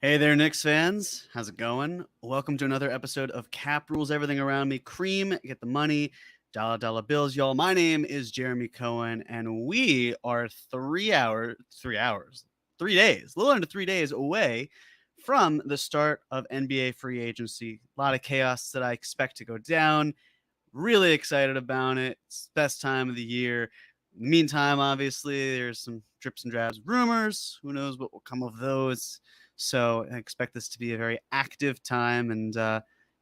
Hey there, Knicks fans. How's it going? Welcome to another episode of Cap Rules Everything Around Me. Cream, get the money, dollar bills, y'all. My name is Jeremy Cohen, and we are 3 days, a little under 3 days away from the start of NBA free agency. A lot of chaos that I expect to go down. Really excited about it. It's the best time of the year. In the meantime, obviously, there's some drips and drabs rumors. Who knows what will come of those? So I expect this to be a very active time. And,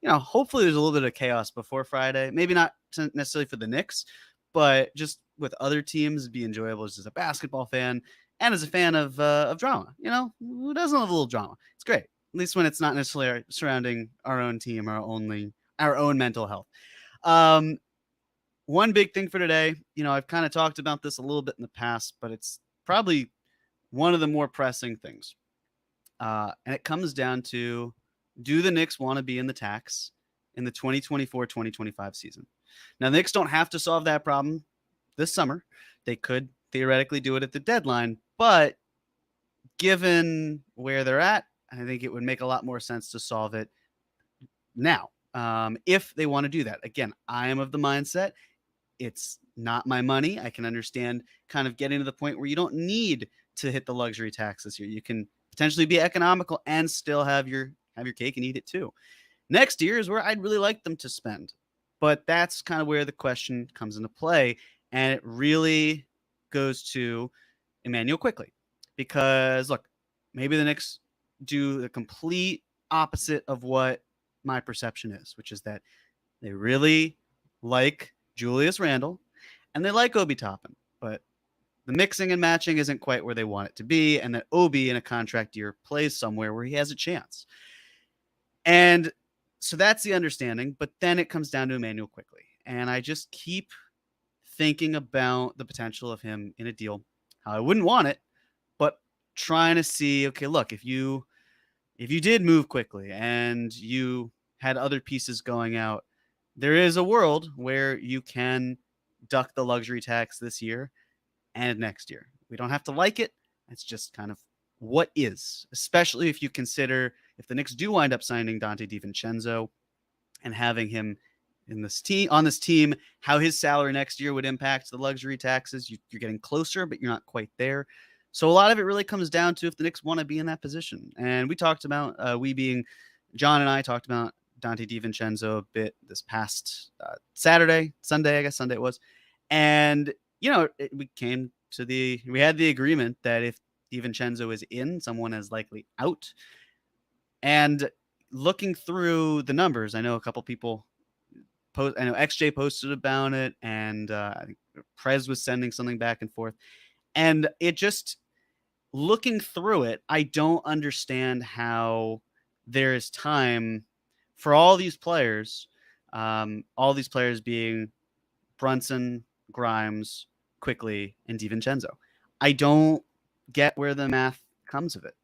hopefully there's a little bit of chaos before Friday. Maybe not necessarily for the Knicks, but just with other teams, it'd be enjoyable just as a basketball fan and as a fan of drama. Who doesn't love a little drama? It's great. At least when it's not necessarily surrounding our own team, our own mental health. Um, One big thing for today, I've kind of talked about this a little bit in the past, but it's probably one of the more pressing things. And it comes down to, do the Knicks want to be in the tax in the 2024-2025 season? Now, the Knicks don't have to solve that problem this summer. They could theoretically do it at the deadline, but given where they're at, I think it would make a lot more sense to solve it now. If they want to do that. Again, I am of the mindset it's not my money. I can understand kind of getting to the point where you don't need to hit the luxury tax this year. You can potentially be economical and still have your cake and eat it too. Next year is where I'd really like them to spend. But that's kind of where the question comes into play. And it really goes to Emmanuel Quickley. Because look, maybe the Knicks do the complete opposite of what my perception is, which is that they really like Julius Randle and they like Obi Toppin, but the mixing and matching isn't quite where they want it to be, and that Obi in a contract year plays somewhere where he has a chance. And so that's the understanding, but then it comes down to Emmanuel Quickley. And I just keep thinking about the potential of him in a deal, how I wouldn't want it, but trying to see, okay, look, if you did move quickly and you had other pieces going out, there is a world where you can duck the luxury tax this year and next year. We don't have to like it. It's just kind of what is, especially if you consider if the Knicks do wind up signing Dante Vincenzo and having him in this team on this team, how his salary next year would impact the luxury taxes. You're getting closer, but you're not quite there. So a lot of it really comes down to if the Knicks want to be in that position. And we talked about, John and I talked about Dante DiVincenzo a bit this past Sunday it was. And, we had the agreement that if DiVincenzo is in, someone is likely out. And looking through the numbers, I know a couple people I know XJ posted about it, and I think Prez was sending something back and forth. And it just, looking through it, I don't understand how there is time for all these players being Brunson, Grimes, Quickley, and DiVincenzo. I don't get where the math comes of it.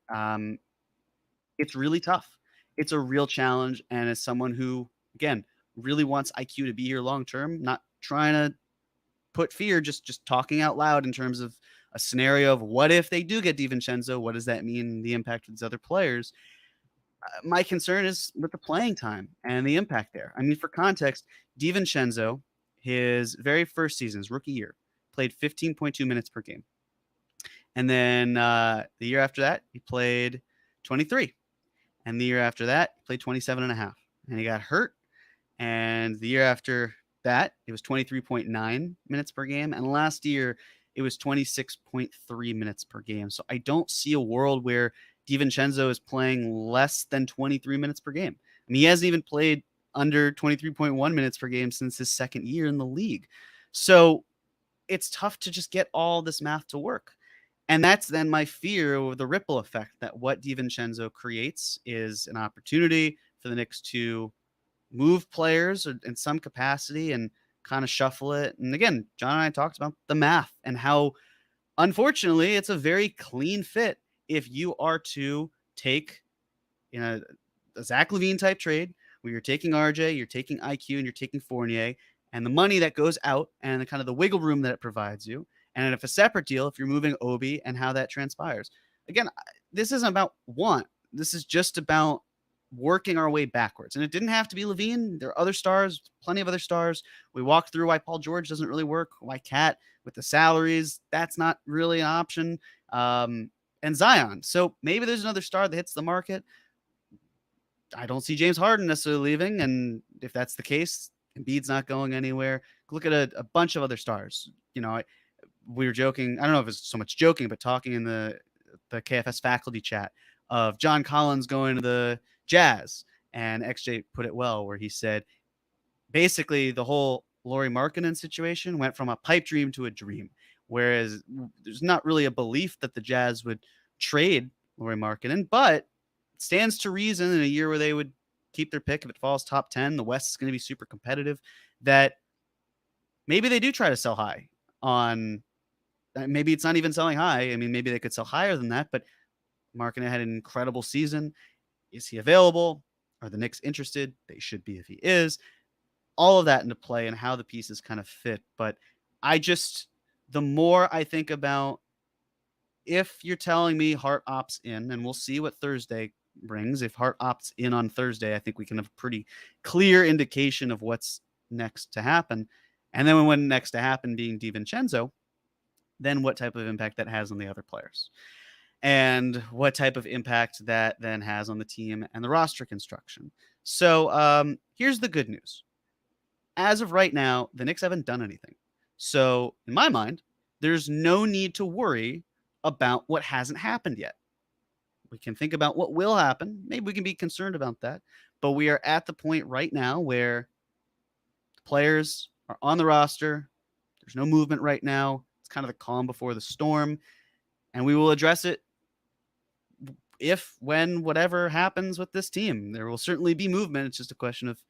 It's really tough. It's a real challenge, and as someone who, again, really wants IQ to be here long term, not trying to put fear, just talking out loud in terms of a scenario of what if they do get DiVincenzo? What does that mean? The impact of these other players. My concern is with the playing time and the impact there. I mean, for context, DiVincenzo, his very first season, his rookie year, played 15.2 minutes per game. And then the year after that, he played 23. And the year after that, he played 27 and a half. And he got hurt. And the year after that, it was 23.9 minutes per game. And last year, it was 26.3 minutes per game. So I don't see a world where DiVincenzo is playing less than 23 minutes per game. I mean, he hasn't even played under 23.1 minutes per game since his second year in the league. So it's tough to just get all this math to work. And that's then my fear of the ripple effect, that what DiVincenzo creates is an opportunity for the Knicks to move players in some capacity and kind of shuffle it. And again, John and I talked about the math and how, unfortunately, it's a very clean fit if you are to take a Zach LaVine type trade where you're taking RJ, you're taking IQ, and you're taking Fournier, and the money that goes out and the kind of the wiggle room that it provides you. And if a separate deal, if you're moving Obi and how that transpires. Again, this isn't about want. This is just about working our way backwards. And it didn't have to be LaVine. There are other stars, plenty of other stars. We walked through why Paul George doesn't really work, why Cat with the salaries, that's not really an option. And Zion. So maybe there's another star that hits the market. I don't see James Harden necessarily leaving. And if that's the case, Embiid's not going anywhere. Look at a bunch of other stars. We were joking. I don't know if it's so much joking, but talking in the KFS faculty chat of John Collins going to the Jazz. And XJ put it well, where he said, basically the whole Lauri Markkanen situation went from a pipe dream to a dream, whereas there's not really a belief that the Jazz would trade Lauri Markkanen, but it stands to reason in a year where they would keep their pick if it falls top 10, the West is going to be super competitive, that maybe they do try to sell high on, maybe it's not even selling high. I mean, maybe they could sell higher than that, but Markkanen had an incredible season. Is he available? Are the Knicks interested? They should be if he is. All of that into play and how the pieces kind of fit. But the more I think about, if you're telling me Hart opts in, and we'll see what Thursday brings. If Hart opts in on Thursday, I think we can have a pretty clear indication of what's next to happen. And then when next to happen being DiVincenzo, then what type of impact that has on the other players. And what type of impact that then has on the team and the roster construction. So here's the good news. As of right now, the Knicks haven't done anything. So in my mind, there's no need to worry about what hasn't happened yet. We can think about what will happen. Maybe we can be concerned about that. But we are at the point right now where the players are on the roster. There's no movement right now. It's kind of the calm before the storm. And we will address it if, when, whatever happens with this team. There will certainly be movement. It's just a question of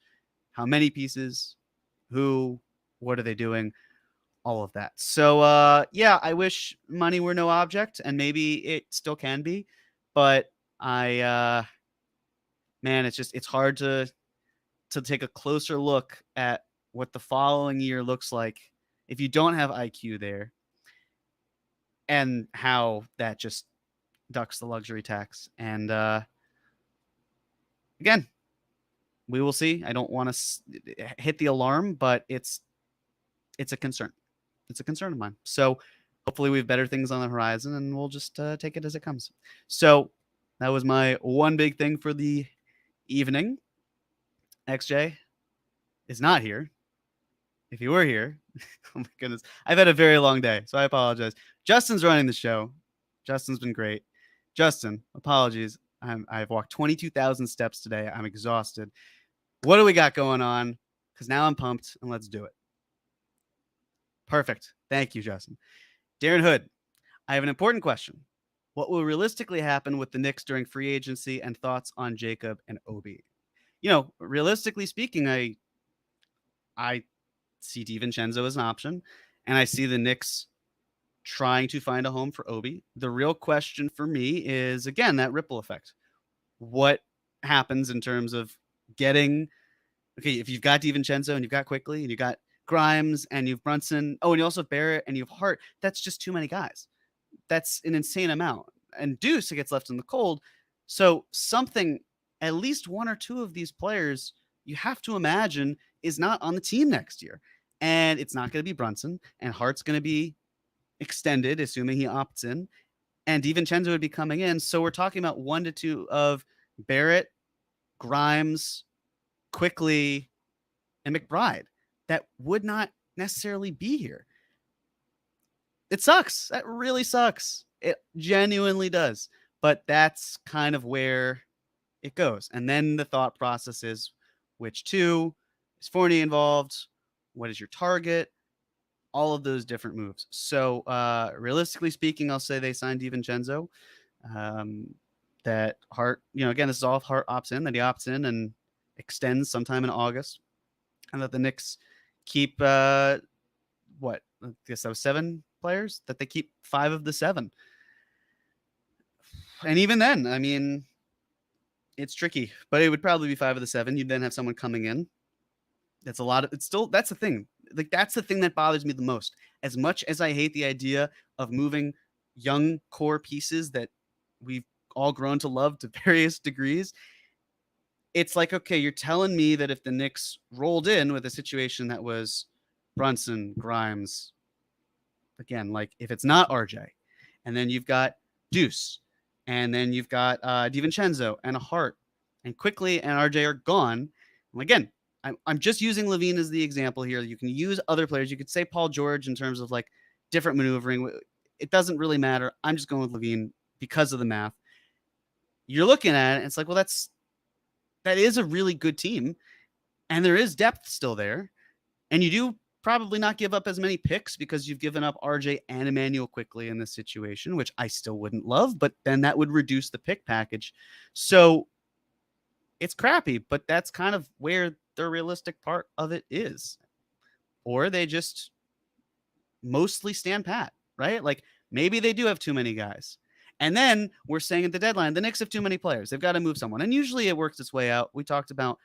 how many pieces, who, what are they doing, all of that. So, yeah, I wish money were no object, and maybe it still can be. But man, it's hard to take a closer look at what the following year looks like if you don't have IQ there, and how that just ducks the luxury tax. And again, we will see. I don't want to hit the alarm, but it's a concern. It's a concern of mine. So hopefully we have better things on the horizon, and we'll just take it as it comes. So that was my one big thing for the evening. XJ is not here. If he were here, oh my goodness, I've had a very long day, so I apologize. Justin's running the show. Justin's been great. Justin, apologies. I've walked 22,000 steps today. I'm exhausted. What do we got going on? Because now I'm pumped, and let's do it. Perfect. Thank you, Justin. Darren Hood, I have an important question. What will realistically happen with the Knicks during free agency, and thoughts on Jacob and Obi? Realistically speaking, I see DiVincenzo as an option, and I see the Knicks trying to find a home for Obi. The real question for me is, again, that ripple effect. What happens in terms of getting, if you've got DiVincenzo and you've got Quickly and you've got Grimes and you've Brunson, and you also have Barrett and you have Hart, that's just too many guys. That's an insane amount. And Deuce gets left in the cold. So something, at least one or two of these players, you have to imagine is not on the team next year. And it's not going to be Brunson, and Hart's going to be extended, assuming he opts in, and DiVincenzo would be coming in. So we're talking about 1 to 2 of Barrett, Grimes, Quickly, and McBride that would not necessarily be here. It sucks. That really sucks. It genuinely does. But that's kind of where it goes. And then the thought process is, which two? Is Fournier involved? What is your target? All of those different moves. So realistically speaking, I'll say they signed DiVincenzo. That Hart, again, this is all if Hart opts in, that he opts in and extends sometime in August. And that the Knicks keep, I guess that was 7 players, that they keep 5 of the 7. And even then, I mean, it's tricky, but it would probably be 5 of the 7. You'd then have someone coming in. That's a lot of, that's the thing. Like, that's the thing that bothers me the most. As much as I hate the idea of moving young core pieces that we've all grown to love to various degrees. It's like, okay, you're telling me that if the Knicks rolled in with a situation that was Brunson, Grimes, again, like if it's not RJ, and then you've got Deuce, and then you've got DiVincenzo and a Hart, and Quickly and RJ are gone. And again, I'm just using Levine as the example here. You can use other players. You could say Paul George in terms of like different maneuvering. It doesn't really matter. I'm just going with Levine because of the math. You're looking at it, and it's like, well, that is a really good team, and there is depth still there, and you do probably not give up as many picks because you've given up RJ and Emmanuel Quickly in this situation, which I still wouldn't love, but then that would reduce the pick package. So it's crappy, but that's kind of where the realistic part of it is. Or they just mostly stand pat, right? Like maybe they do have too many guys. And then we're saying at the deadline, the Knicks have too many players. They've got to move someone. And usually it works its way out. We talked about,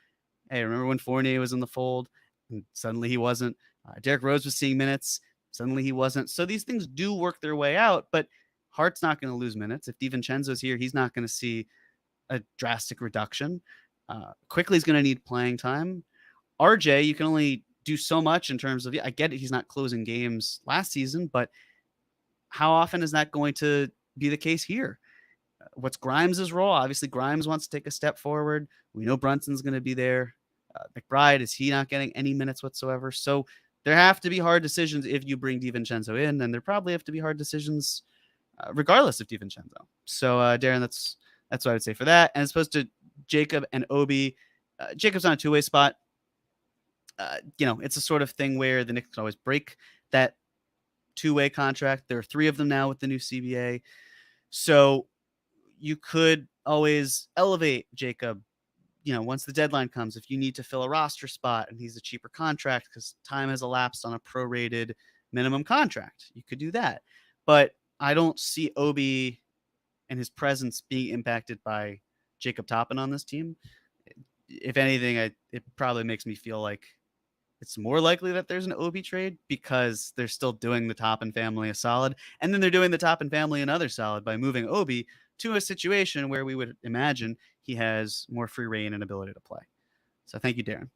hey, remember when Fournier was in the fold and suddenly he wasn't? Derrick Rose was seeing minutes. Suddenly he wasn't. So these things do work their way out, but Hart's not going to lose minutes. If DiVincenzo's here, he's not going to see a drastic reduction. Quickly's going to need playing time. RJ, you can only do so much in terms of, I get it, he's not closing games last season, but how often is that going to be the case here? What's Grimes' role? Obviously, Grimes wants to take a step forward. We know Brunson's going to be there. McBride, is he not getting any minutes whatsoever? So there have to be hard decisions if you bring DiVincenzo in, and there probably have to be hard decisions regardless of DiVincenzo. So, Darren, that's what I would say for that. And as opposed to Jacob and Obi, Jacob's on a two-way spot. It's a sort of thing where the Knicks can always break that two-way contract. There are 3 of them now with the new CBA. So you could always elevate Jacob, once the deadline comes, if you need to fill a roster spot and he's a cheaper contract because time has elapsed on a prorated minimum contract, you could do that. But I don't see Obi and his presence being impacted by Jacob Toppin on this team. If anything, it probably makes me feel like it's more likely that there's an Obi trade because they're still doing the Toppin family a solid. And then they're doing the Toppin family another solid by moving Obi to a situation where we would imagine he has more free reign and ability to play. So thank you, Darren.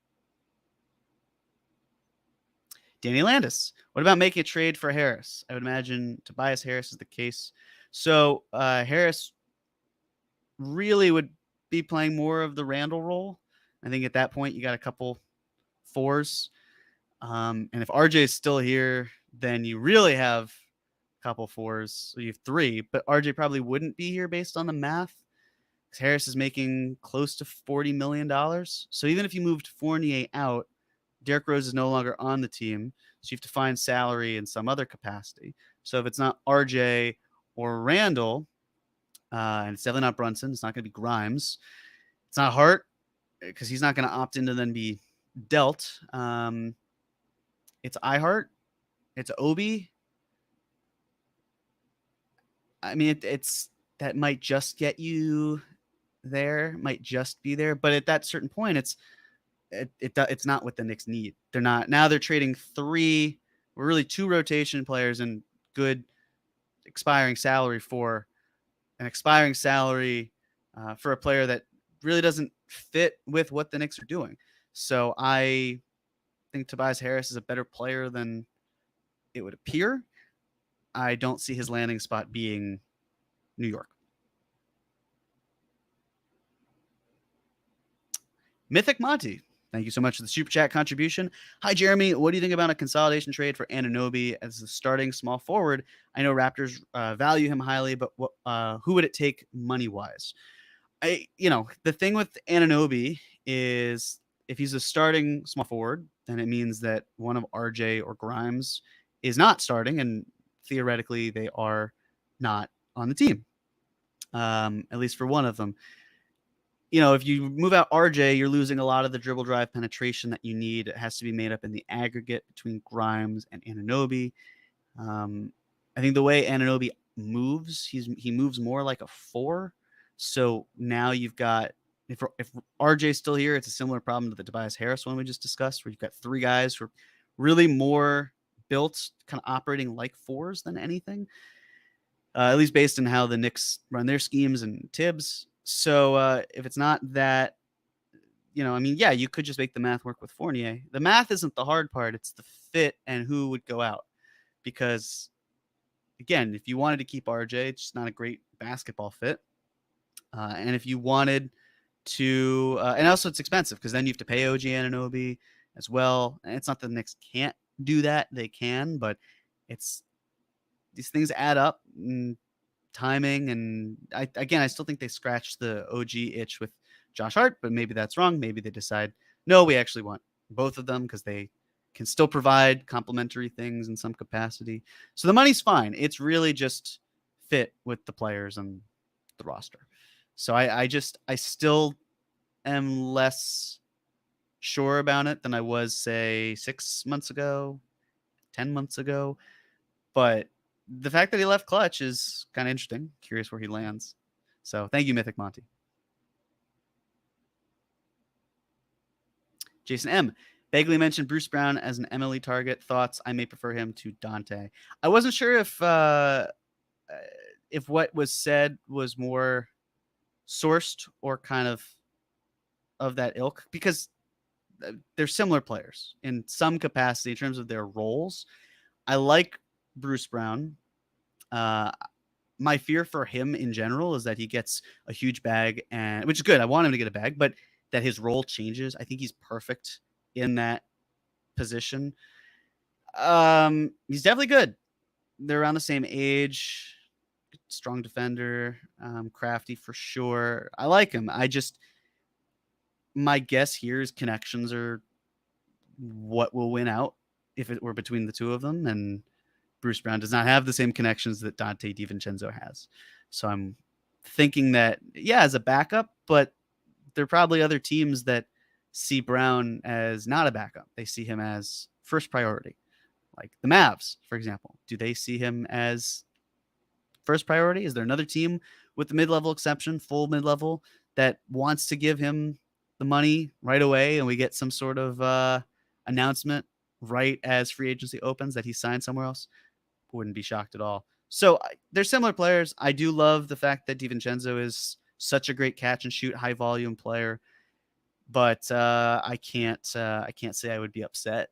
Danny Landis, what about making a trade for Harris? I would imagine Tobias Harris is the case. So Harris really would be playing more of the Randall role. I think at that point you got a couple 4s. And if RJ is still here, then you really have a couple 4s. So you have 3, but RJ probably wouldn't be here based on the math. Harris is making close to $40 million. So even if you moved Fournier out, Derrick Rose is no longer on the team. So you have to find salary in some other capacity. So if it's not RJ or Randall, and it's definitely not Brunson, it's not going to be Grimes. It's not Hart because he's not going to opt in to then be dealt. It's iHeart. It's Obi. I mean, it's that might just get you there, might just be there. But at that certain point, it's not what the Knicks need. They're not. Now they're trading 3, or really 2 rotation players and good expiring salary for an expiring salary for a player that really doesn't fit with what the Knicks are doing. So I think Tobias Harris is a better player than it would appear. I don't see his landing spot being New York. Mythic Monty, thank you so much for the super chat contribution. Hi, Jeremy. What do you think about a consolidation trade for Anunoby as the starting small forward? I know Raptors value him highly, but who would it take money-wise? The thing with Anunoby is if he's a starting small forward, then it means that one of RJ or Grimes is not starting, and theoretically they are not on the team, at least for one of them. If you move out RJ, you're losing a lot of the dribble drive penetration that you need. It has to be made up in the aggregate between Grimes and Anunoby. I think the way Anunoby moves, he moves more like a 4. So now you've got, if RJ's still here, it's a similar problem to the Tobias Harris one we just discussed, where you've got 3 guys who are really more built, kind of operating like 4s than anything. at least based on how the Knicks run their schemes and Tibbs. So if it's not that, I mean, yeah, you could just make the math work with Fournier. The math isn't the hard part. It's the fit and who would go out. Because, again, if you wanted to keep RJ, it's just not a great basketball fit. And if you wanted to, and also it's expensive because then you have to pay OG Anunoby as well. And it's not that the Knicks can't do that. They can, but these things add up. And timing, and I still think they scratched the OG itch with Josh Hart, but maybe that's wrong. Maybe they decide, no, we actually want both of them because they can still provide complementary things in some capacity. So the money's fine. It's really just fit with the players and the roster. So I still am less sure about it than I was, say, 6 months ago, 10 months ago. But the fact that he left Clutch is kind of interesting. Curious where he lands. So thank you, Mythic Monty. Jason M. Bagley mentioned Bruce Brown as an MLE target. Thoughts? I may prefer him to Dante. I wasn't sure if what was said was more sourced or kind of that ilk, because they're similar players in some capacity in terms of their roles. I like Bruce Brown. My fear for him in general is that he gets a huge bag, and which is good. I want him to get a bag, but that his role changes. I think he's perfect in that position. He's definitely good. They're around the same age. Strong defender, crafty for sure. I like him. My guess here is connections are what will win out if it were between the two of them, and Bruce Brown does not have the same connections that Dante Vincenzo has. So I'm thinking that, yeah, as a backup, but there are probably other teams that see Brown as not a backup. They see him as first priority. Like the Mavs, for example. Do they see him as first priority? Is there another team with the mid-level exception, full mid-level, that wants to give him the money right away and we get some sort of announcement right as free agency opens that he signed somewhere else? Wouldn't be shocked at all. So they're similar players. I do love the fact that DiVincenzo is such a great catch and shoot, high volume player, but I can't say I would be upset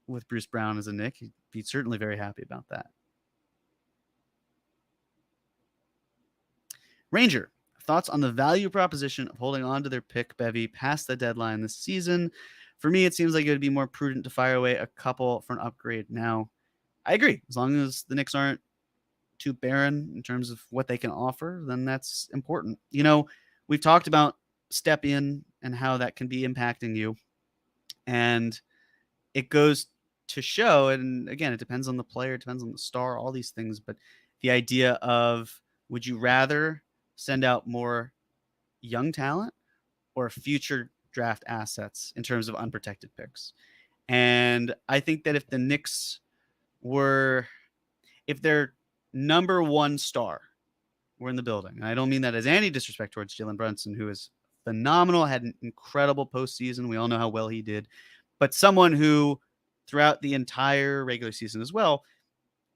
with Bruce Brown as a Knick. He'd be certainly very happy about that. Ranger, thoughts on the value proposition of holding on to their pick bevy past the deadline this season? For me, it seems like it would be more prudent to fire away a couple for an upgrade now. I agree. As long as the Knicks aren't too barren in terms of what they can offer, then that's important. We've talked about step in and how that can be impacting you. And it goes to show, and again, it depends on the player, it depends on the star, all these things. But the idea of, would you rather send out more young talent or future draft assets in terms of unprotected picks? And I think that if the Knicks if their number one star were in the building, and I don't mean that as any disrespect towards Jalen Brunson, who is phenomenal, had an incredible postseason. We all know how well he did, but someone who throughout the entire regular season as well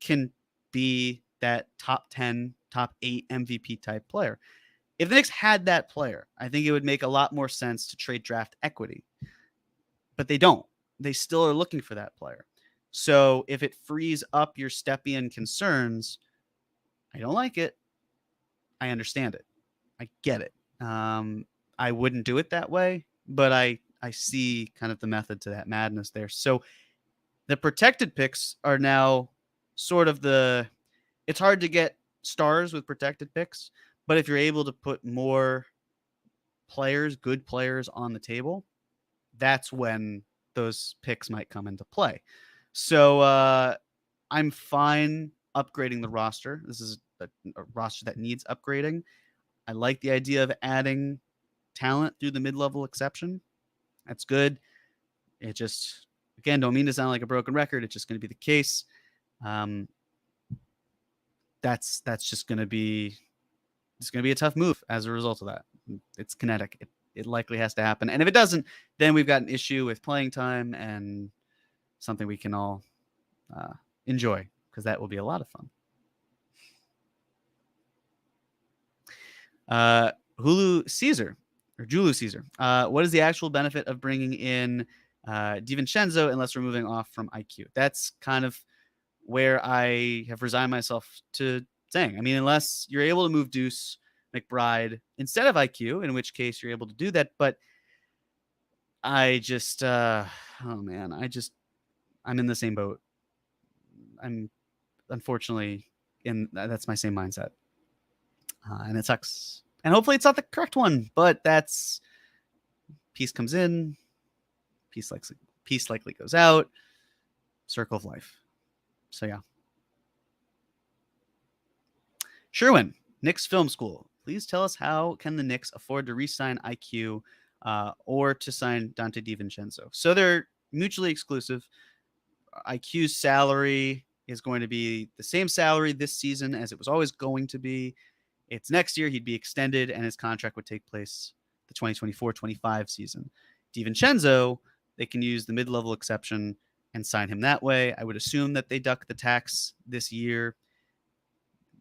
can be that top 10, top 8 MVP type player. If the Knicks had that player, I think it would make a lot more sense to trade draft equity, but they don't. They still are looking for that player. So if it frees up your Stepien concerns, I don't like it. I understand it. I get it. I wouldn't do it that way, but I see kind of the method to that madness there. So the protected picks are now sort of it's hard to get stars with protected picks, but if you're able to put more players, good players on the table, that's when those picks might come into play. So I'm fine upgrading the roster. This is a roster that needs upgrading. I like the idea of adding talent through the mid-level exception. That's good. It just, again, don't mean to sound like a broken record. It's just going to be the case. That's just going to be a tough move as a result of that. It's kinetic. It likely has to happen. And if it doesn't, then we've got an issue with playing time and something we can all enjoy, because that will be a lot of fun. Julius Caesar. What is the actual benefit of bringing in DiVincenzo unless we're moving off from IQ? That's kind of where I have resigned myself to saying. I mean, unless you're able to move Deuce McBride instead of IQ, in which case you're able to do that. But I just, I'm in the same boat. I'm unfortunately that's my same mindset. And it sucks. And hopefully it's not the correct one, but that's peace comes in, peace likely goes out, circle of life. So yeah. Sherwin, Knicks Film School. Please tell us, how can the Knicks afford to re-sign IQ or to sign Dante DiVincenzo? So they're mutually exclusive. IQ's salary is going to be the same salary this season as it was always going to be. It's next year. He'd be extended, and his contract would take place the 2024-25 season. DiVincenzo, they can use the mid-level exception and sign him that way. I would assume that they duck the tax this year.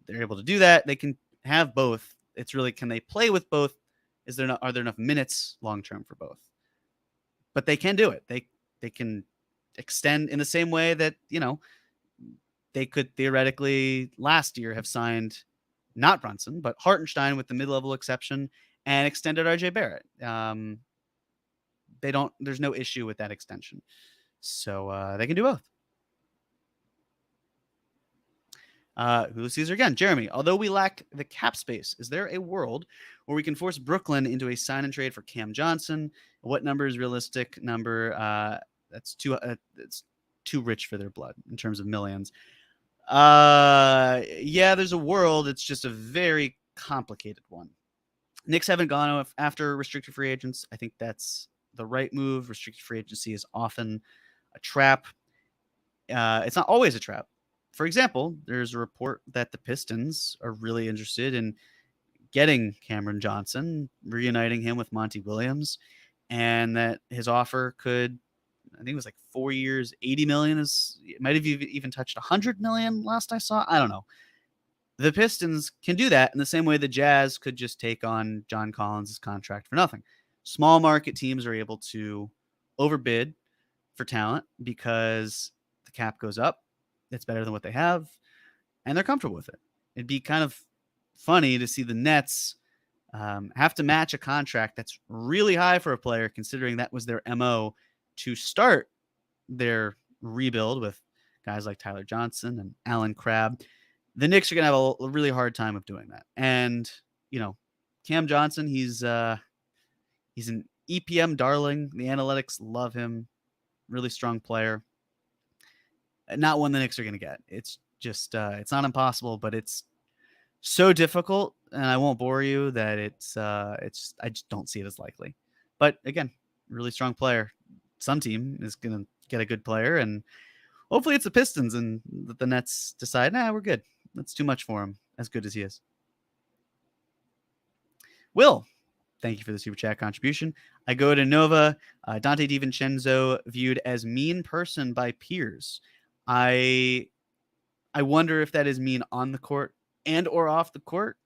They're able to do that. They can have both. It's really, can they play with both? Are there enough minutes long-term for both? But they can do it. They can extend in the same way that, they could theoretically last year have signed not Brunson, but Hartenstein with the mid-level exception and extended RJ Barrett. There's no issue with that extension. So they can do both. Julius Caesar again. Jeremy, although we lack the cap space, is there a world where we can force Brooklyn into a sign and trade for Cam Johnson? What number is realistic number? That's it's too rich for their blood in terms of millions. Yeah, there's a world. It's just a very complicated one. Knicks haven't gone after restricted free agents. I think that's the right move. Restricted free agency is often a trap. It's not always a trap. For example, there's a report that the Pistons are really interested in getting Cameron Johnson, reuniting him with Monty Williams, and that his offer could, I think it was like 4 years, 80 million, it might have even touched 100 million last I saw. I don't know. The Pistons can do that in the same way the Jazz could just take on John Collins' contract for nothing. Small market teams are able to overbid for talent because the cap goes up. It's better than what they have, and they're comfortable with it. It'd be kind of funny to see the Nets have to match a contract that's really high for a player, considering that was their MO to start their rebuild with guys like Tyler Johnson and Alan Crabb. The Knicks are going to have a really hard time of doing that. And, Cam Johnson, he's an EPM darling. The analytics love him. Really strong player. Not one the Knicks are going to get. It's just, it's not impossible, but it's so difficult, and I won't bore you, that I just don't see it as likely. But again, really strong player. Some team is going to get a good player, and hopefully it's the Pistons, and the Nets decide, we're good. That's too much for him, as good as he is. Will, thank you for the super chat contribution. I go to Nova. Dante DiVincenzo viewed as mean person by peers. I wonder if that is mean on the court and or off the court.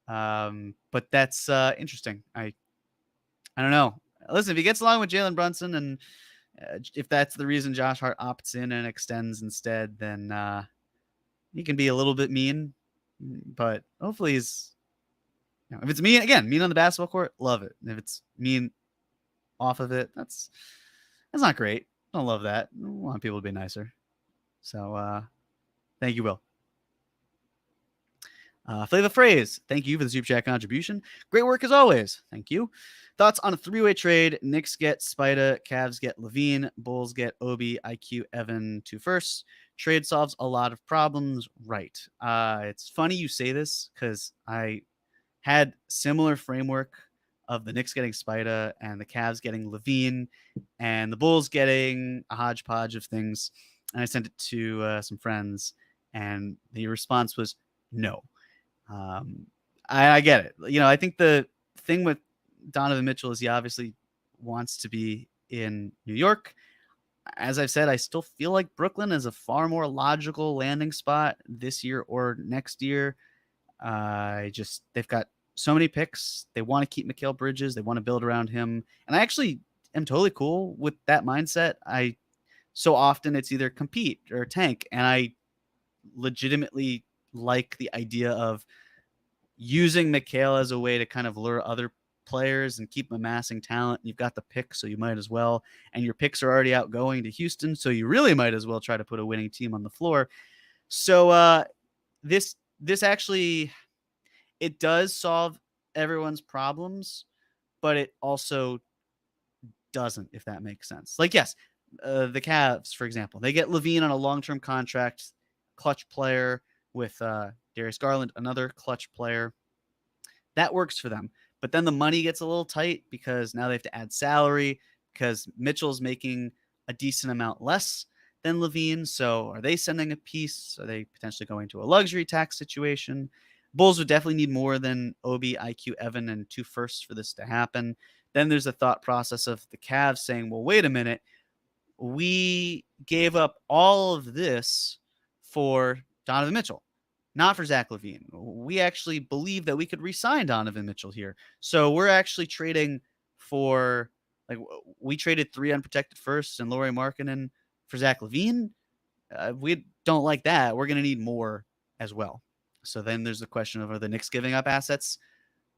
But that's interesting. I don't know. Listen, if he gets along with Jalen Brunson, and if that's the reason Josh Hart opts in and extends instead, then he can be a little bit mean. But hopefully he's, if it's mean on the basketball court, love it. And if it's mean off of it, that's not great. Don't love that. I want people to be nicer. So thank you, Will. Flavor Phrase, thank you for the super chat contribution. Great work as always. Thank you. Thoughts on a three-way trade? Knicks get Spida, Cavs get Levine, Bulls get Obi, IQ, Evan, 2 firsts. Trade solves a lot of problems, right? It's funny you say this, because I had similar framework of the Knicks getting Spida and the Cavs getting Levine and the Bulls getting a hodgepodge of things. And I sent it to some friends, and the response was no. I get it. I think the thing with Donovan Mitchell is he obviously wants to be in New York. As I've said, I still feel like Brooklyn is a far more logical landing spot this year or next year. They've got so many picks. They want to keep Mikal Bridges. They want to build around him. And I actually am totally cool with that mindset. So often it's either compete or tank. And I legitimately like the idea of using Mikal as a way to kind of lure other players and keep amassing talent. You've got the pick, so you might as well. And your picks are already outgoing to Houston, so you really might as well try to put a winning team on the floor. So this actually, it does solve everyone's problems, but it also doesn't, if that makes sense. Like, yes, the Cavs, for example, they get LaVine on a long-term contract, clutch player with Darius Garland, another clutch player. That works for them. But then the money gets a little tight because now they have to add salary because Mitchell's making a decent amount less than LaVine. So are they sending a piece? Are they potentially going to a luxury tax situation? Bulls would definitely need more than Obi, IQ, Evan, and 2 firsts for this to happen. Then there's a thought process of the Cavs saying, well, wait a minute. We gave up all of this for Donovan Mitchell, not for Zach LaVine. We actually believe that we could re-sign Donovan Mitchell here. So we're actually trading for, like, we traded 3 unprotected firsts and Lauri Markkanen for Zach LaVine. We don't like that. We're going to need more as well. So then there's the question of, are the Knicks giving up assets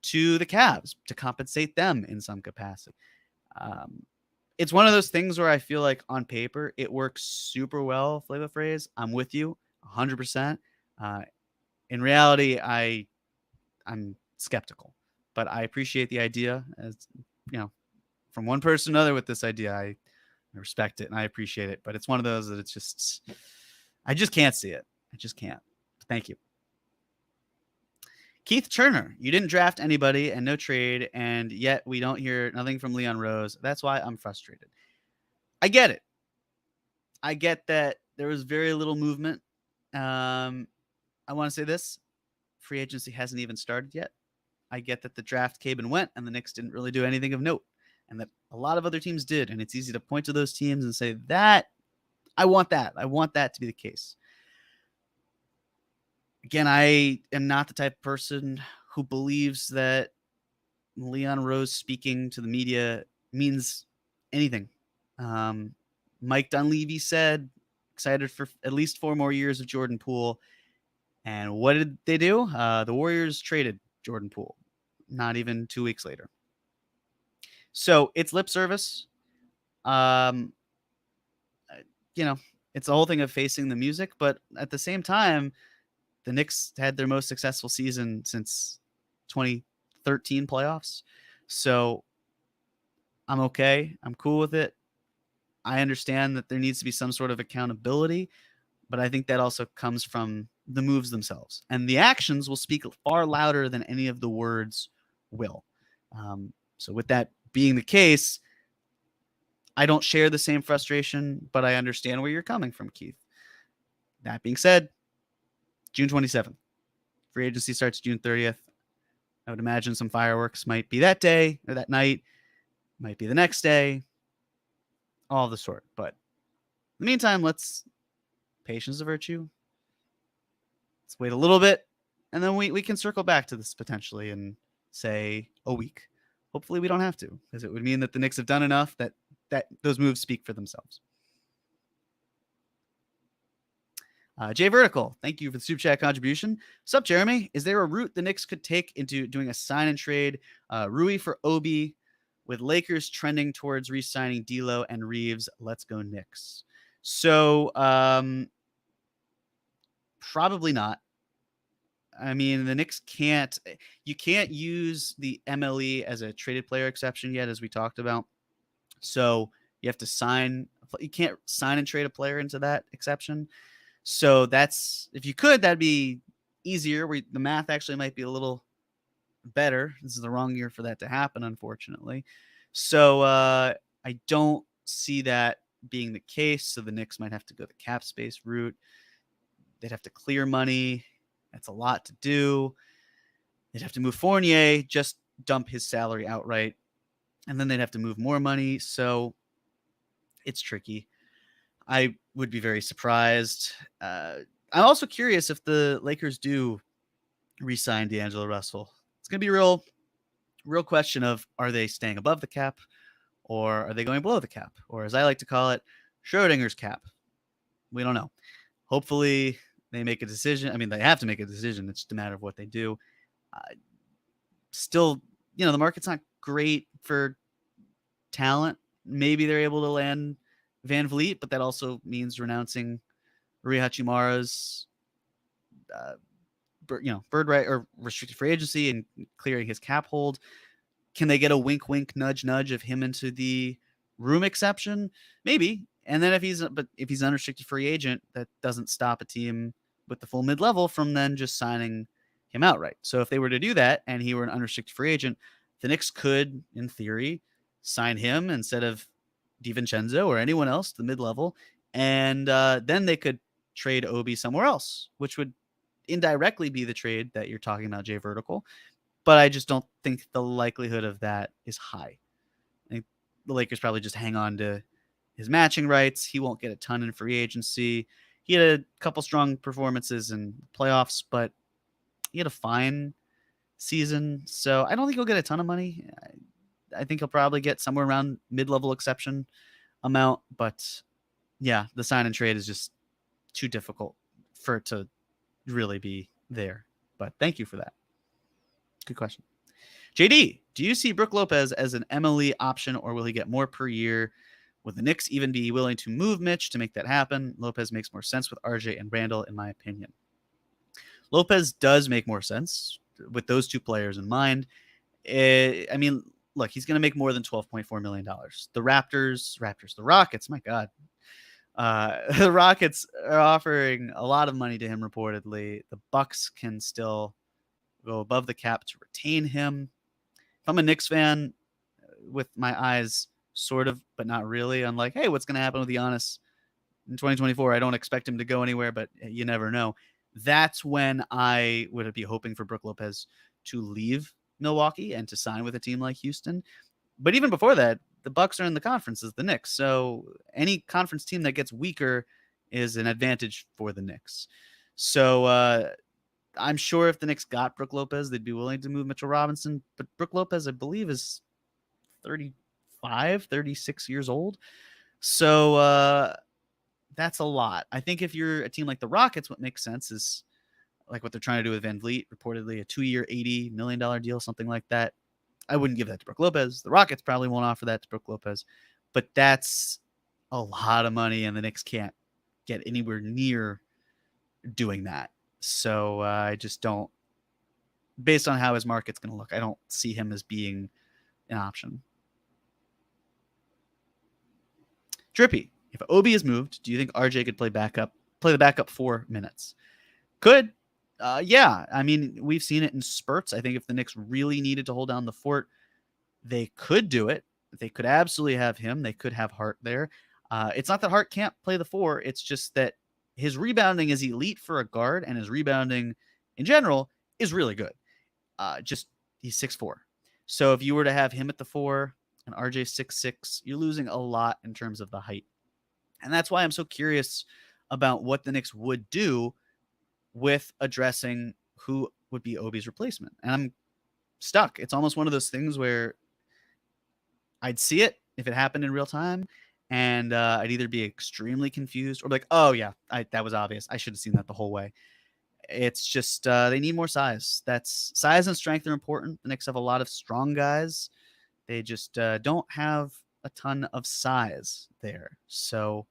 to the Cavs to compensate them in some capacity? It's one of those things where I feel like on paper it works super well, Flavor Phrase. I'm with you 100%. In reality, I'm skeptical, but I appreciate the idea. As you know, from one person to another with this idea, I respect it and I appreciate it. But it's one of those that it's just, I just can't see it. I just can't. Thank you. Keith Turner, you didn't draft anybody and no trade, and yet we don't hear nothing from Leon Rose. That's why I'm frustrated. I get it. I get that there was very little movement. I want to say this. Free agency hasn't even started yet. I get that the draft came and went, and the Knicks didn't really do anything of note, and that a lot of other teams did, and it's easy to point to those teams and say, that, I want that. I want that to be the case. Again, I am not the type of person who believes that Leon Rose speaking to the media means anything. Mike Dunleavy said, excited for at least 4 more years of Jordan Poole. And what did they do? The Warriors traded Jordan Poole not even 2 weeks later. So it's lip service. It's the whole thing of facing the music, but at the same time, the Knicks had their most successful season since 2013 playoffs. So I'm okay. I'm cool with it. I understand that there needs to be some sort of accountability, but I think that also comes from the moves themselves. And the actions will speak far louder than any of the words will. So with that being the case, I don't share the same frustration, but I understand where you're coming from, Keith. That being said, June 27th. Free agency starts June 30th. I would imagine some fireworks might be that day or that night, might be the next day, all of the sort. But in the meantime, patience is a virtue. Let's wait a little bit, and then we can circle back to this potentially in, say, a week. Hopefully we don't have to, because it would mean that the Knicks have done enough that those moves speak for themselves. Jay Vertical, thank you for the super chat contribution. Sup, Jeremy? Is there a route the Knicks could take into doing a sign and trade Rui for Obi, with Lakers trending towards re-signing D'Lo and Reeves? Let's go Knicks. So probably not. I mean, the Knicks can't use the MLE as a traded player exception yet, as we talked about. So you can't sign and trade a player into that exception. So if you could, that'd be easier. The math actually might be a little better. This is the wrong year for that to happen, unfortunately. So I don't see that being the case. So the Knicks might have to go the cap space route. They'd have to clear money. That's a lot to do. They'd have to move Fournier, just dump his salary outright. And then they'd have to move more money. So it's tricky. I would be very surprised. I'm also curious if the Lakers do re-sign D'Angelo Russell. It's going to be a real question of, are they staying above the cap or are they going below the cap? Or as I like to call it, Schrodinger's cap. We don't know. Hopefully they make a decision. I mean, they have to make a decision. It's just a matter of what they do. Still, the market's not great for talent. Maybe they're able to land Van Vliet, but that also means renouncing Rui Hachimura's bird right or restricted free agency and clearing his cap hold. Can they get a wink, wink, nudge, nudge of him into the room exception? Maybe. And then if he's an unrestricted free agent, that doesn't stop a team with the full mid-level from then just signing him outright. So if they were to do that and he were an unrestricted free agent, the Knicks could, in theory, sign him instead of DiVincenzo or anyone else, the mid-level, and then they could trade Obi somewhere else, which would indirectly be the trade that you're talking about, Jay Vertical. But I just don't think the likelihood of that is high. I think the Lakers probably just hang on to his matching rights. He won't get a ton in free agency. He had a couple strong performances in playoffs, but he had a fine season. So I don't think he'll get a ton of money. I think he'll probably get somewhere around mid-level exception amount. But yeah, the sign and trade is just too difficult for it to really be there. But thank you for that. Good question. JD, do you see Brook Lopez as an MLE option, or will he get more per year? Would the Knicks even be willing to move Mitch to make that happen? Lopez makes more sense with RJ and Randall, in my opinion. Lopez does make more sense with those two players in mind. I mean, look, he's going to make more than $12.4 million. The Rockets, my God. The Rockets are offering a lot of money to him, reportedly. The Bucks can still go above the cap to retain him. If I'm a Knicks fan, with my eyes sort of, but not really, I'm like, hey, what's going to happen with Giannis in 2024? I don't expect him to go anywhere, but you never know. That's when I would be hoping for Brook Lopez to leave Milwaukee and to sign with a team like Houston. But even before that, the Bucks are in the conference as the Knicks. So any conference team that gets weaker is an advantage for the Knicks. So I'm sure if the Knicks got Brook Lopez, they'd be willing to move Mitchell Robinson. But Brook Lopez, I believe, is 36 years old. So that's a lot. I think if you're a team like the Rockets, what makes sense is like what they're trying to do with Van Vliet, reportedly a 2-year, $80 million deal, something like that. I wouldn't give that to Brook Lopez. The Rockets probably won't offer that to Brook Lopez, but that's a lot of money, and the Knicks can't get anywhere near doing that. So I just don't, based on how his market's going to look, I don't see him as being an option. Drippy, if Obi is moved, do you think RJ could play the backup 4 minutes? Could. Yeah. I mean, we've seen it in spurts. I think if the Knicks really needed to hold down the fort, they could do it. They could absolutely have him. They could have Hart there. It's not that Hart can't play the 4. It's just that his rebounding is elite for a guard, and his rebounding in general is really good. He's 6'4". So if you were to have him at the 4 and RJ 6'6", you're losing a lot in terms of the height. And that's why I'm so curious about what the Knicks would do with addressing who would be Obi's replacement. And I'm stuck. It's almost one of those things where I'd see it if it happened in real time, and I'd either be extremely confused or be like, oh yeah, that was obvious. I should have seen that the whole way. It's just they need more size. That's size and strength are important. The Knicks have a lot of strong guys. They just don't have a ton of size there. So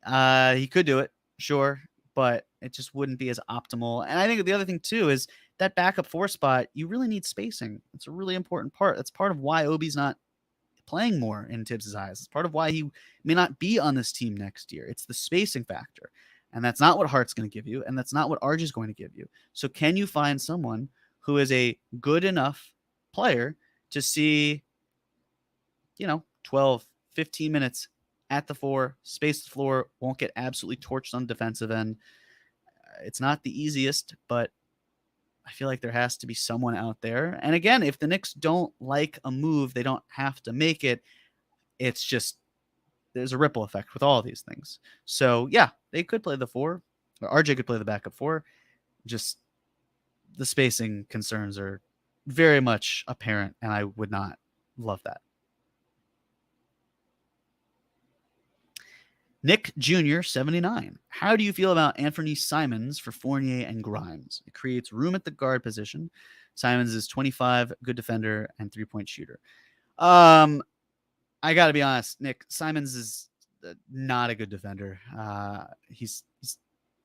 he could do it, sure, but it just wouldn't be as optimal. And I think the other thing too is that backup 4 spot, you really need spacing. It's a really important part. That's part of why Obi's not playing more in Tibbs' eyes. It's part of why he may not be on this team next year. It's the spacing factor. And that's not what Hart's going to give you, and that's not what RJ is going to give you. So can you find someone who is a good enough player to see, 12, 15 minutes at the 4, space the floor, won't get absolutely torched on the defensive end? It's not the easiest, but I feel like there has to be someone out there. And again, if the Knicks don't like a move, they don't have to make it. It's just, there's a ripple effect with all of these things. So yeah, they could play the 4, or RJ could play the backup 4. Just the spacing concerns are very much apparent, and I would not love that. Nick Jr., 79. How do you feel about Anthony Simons for Fournier and Grimes? It creates room at the guard position. Simons is 25, good defender, and three-point shooter. I got to be honest, Nick, Simons is not a good defender. He's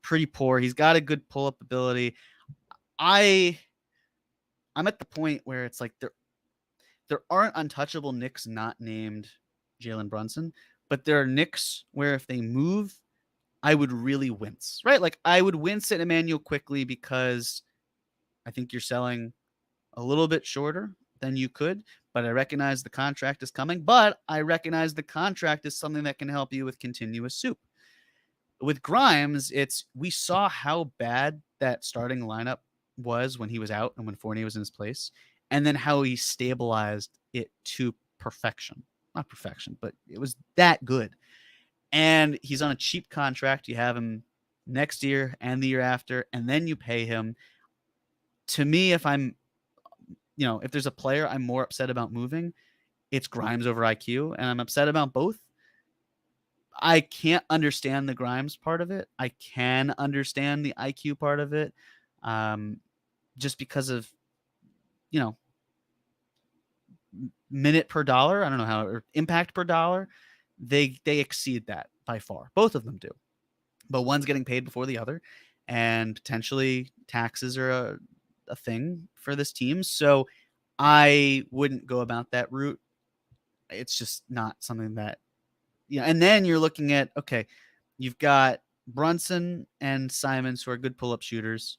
pretty poor. He's got a good pull-up ability. I'm at the point where it's like there aren't untouchable Knicks not named Jalen Brunson, but there are Knicks where if they move, I would really wince, right? Like I would wince at Emmanuel quickly because I think you're selling a little bit shorter than you could, but I recognize the contract is coming, but I recognize the contract is something that can help you with continuous soup. With Grimes, we saw how bad that starting lineup was when he was out and when Fournier was in his place, and then how he stabilized it to perfection. Not perfection, but it was that good. And he's on a cheap contract. You have him next year and the year after, and then you pay him. To me, if there's a player I'm more upset about moving, it's Grimes over IQ, and I'm upset about both. I can't understand the Grimes part of it. I can understand the IQ part of it, just because of, minute per dollar. I don't know or impact per dollar. They exceed that by far. Both of them do, but one's getting paid before the other, and potentially taxes are a thing for this team. So I wouldn't go about that route. It's just not something that. Yeah, and then you're looking at, okay, you've got Brunson and Simons who are good pull-up shooters,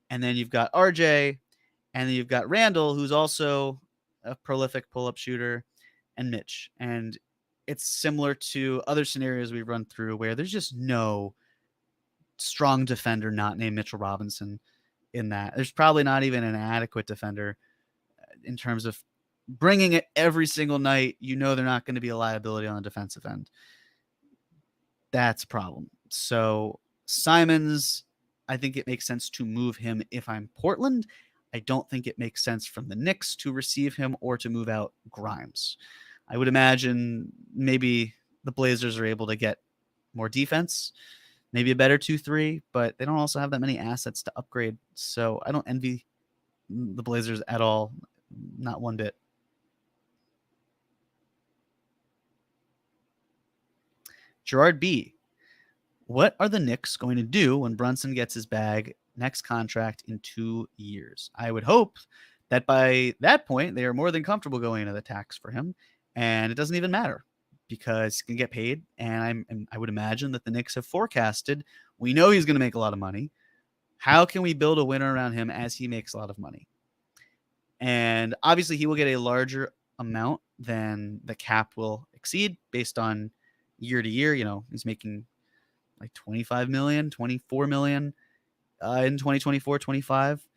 and then you've got RJ, and then you've got Randall, who's also a prolific pull-up shooter, and Mitch. And it's similar to other scenarios we've run through where there's just no strong defender not named Mitchell Robinson in that. There's probably not even an adequate defender in terms of bringing it every single night. They're not going to be a liability on the defensive end. That's a problem. So Simons, I think it makes sense to move him if I'm Portland. I don't think it makes sense from the Knicks to receive him or to move out Grimes. I would imagine maybe the Blazers are able to get more defense, maybe a better 2-3, but they don't also have that many assets to upgrade. So I don't envy the Blazers at all. Not one bit. Gerard B. What are the Knicks going to do when Brunson gets his bag next contract in 2 years? I would hope that by that point, they are more than comfortable going into the tax for him, and it doesn't even matter because he can get paid. And I would imagine that the Knicks have forecasted, we know he's going to make a lot of money. How can we build a winner around him as he makes a lot of money? And obviously he will get a larger amount than the cap will exceed based on year to year. He's making like 25 million, 24 million in 2024, 25.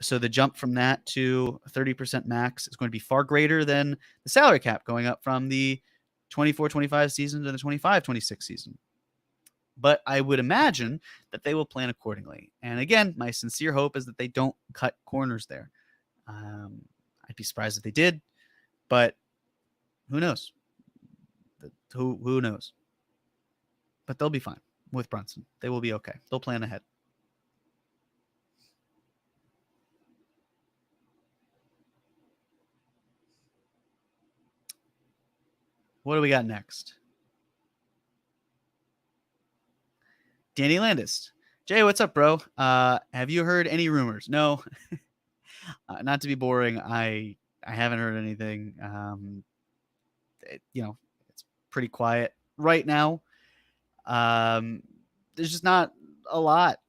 So the jump from that to 30% max is going to be far greater than the salary cap going up from the 24-25 season to the 25-26 season. But I would imagine that they will plan accordingly. And again, my sincere hope is that they don't cut corners there. I'd be surprised if they did, but who knows? Who knows? But they'll be fine with Brunson. They will be okay. They'll plan ahead. What do we got next? Danny Landis. Jay, what's up, bro? Have you heard any rumors? No. Not to be boring, I haven't heard anything. It's pretty quiet right now. There's just not a lot.